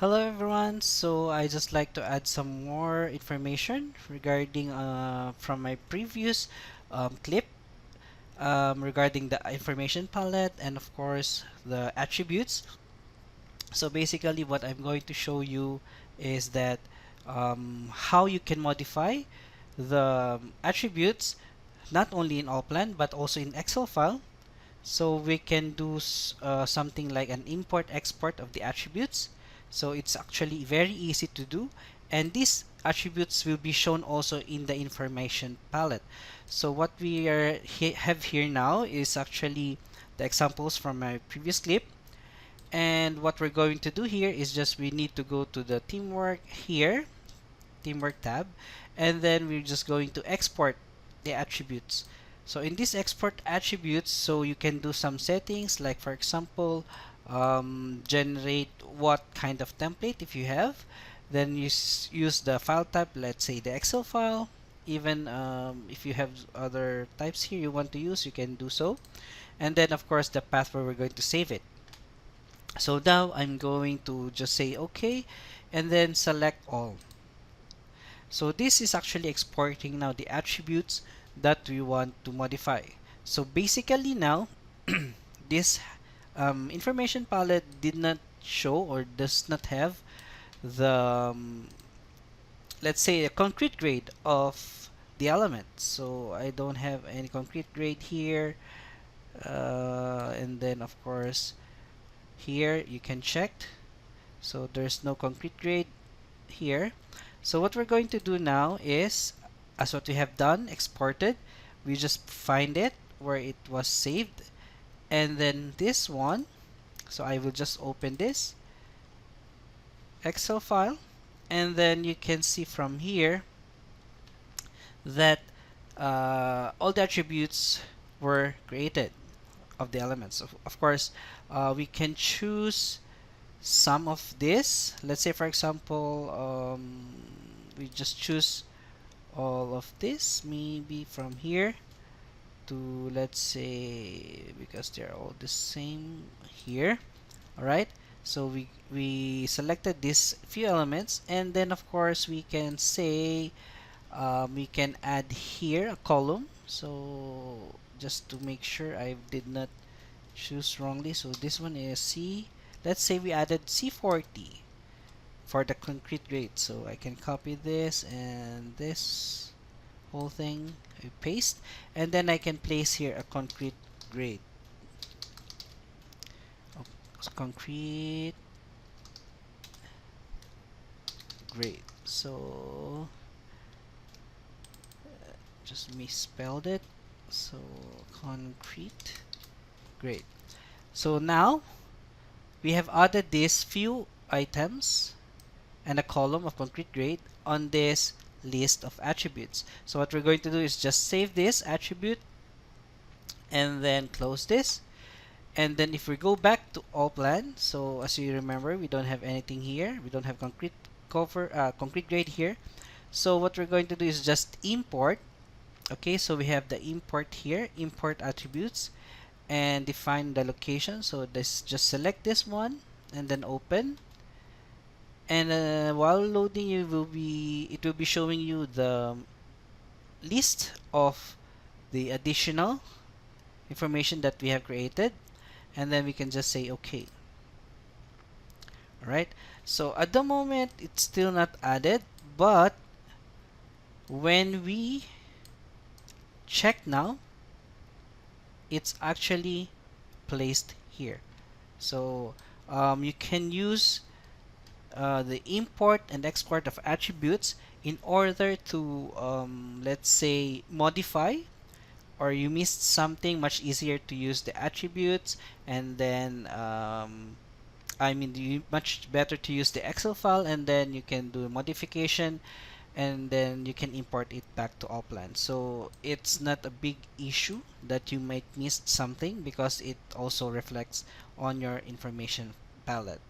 Hello everyone. So I just like to add some more information regarding from my previous clip regarding the information palette and of course the attributes. So basically what I'm going to show you is that how you can modify the attributes not only in Allplan but also in Excel file. So we can do something like an import export of the attributes. So it's actually very easy to do, and these attributes will be shown also in the information palette. So what we have here now is actually the examples from my previous clip, and what we're going to do here is just we need to go to the teamwork here, teamwork tab, and then we're just going to export the attributes. So in this export attributes, so you can do some settings like for example generate what kind of template if you have, then use the file type, let's say the Excel file. Even if you have other types here you want to use, you can do so, and then of course the path where we're going to save it. So now I'm going to just say okay and then select all. So this is actually exporting now the attributes that we want to modify. So basically now this information palette did not show or does not have the let's say a concrete grade of the element. So I don't have any concrete grade here, and then of course here you can check. So there's no concrete grade here. So what we're going to do now is, as what we have done, exported, we just find it where it was saved, and then this one, so I will just open this Excel file, and then you can see from here that all the attributes were created of the elements. Of course, we can choose some of this. Let's say for example we just choose all of this, maybe from here to, let's say, because they're all the same here. All right, so we selected these few elements, and then of course we can say we can add here a column. So just to make sure I did not choose wrongly, so this one is C. Let's say we added C40 for the concrete grade. So I can copy this and this whole thing, I paste, and then I can place here a concrete grade. Concrete grade. So just misspelled it. So concrete grade. So now we have added these few items and a column of concrete grade on this list of attributes. So what we're going to do is just save this attribute and then close this. And then if we go back to Allplan, so as you remember, we don't have anything here. We don't have concrete grade here. So what we're going to do is just import. Okay, so we have the import here, import attributes, and define the location. So this, just select this one and then open. And while loading, it will be showing you the list of the additional information that we have created, and then we can just say okay. Alright, so at the moment it's still not added, but when we check now, it's actually placed here. So you can use the import and export of attributes in order to let's say modify, or you missed something, much easier to use the attributes, and then much better to use the Excel file, and then you can do a modification, and then you can import it back to Allplan. So it's not a big issue that you might miss something, because it also reflects on your information palette.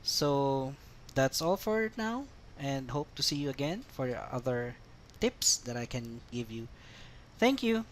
So that's all for now, and hope to see you again for other tips that I can give you. Thank you.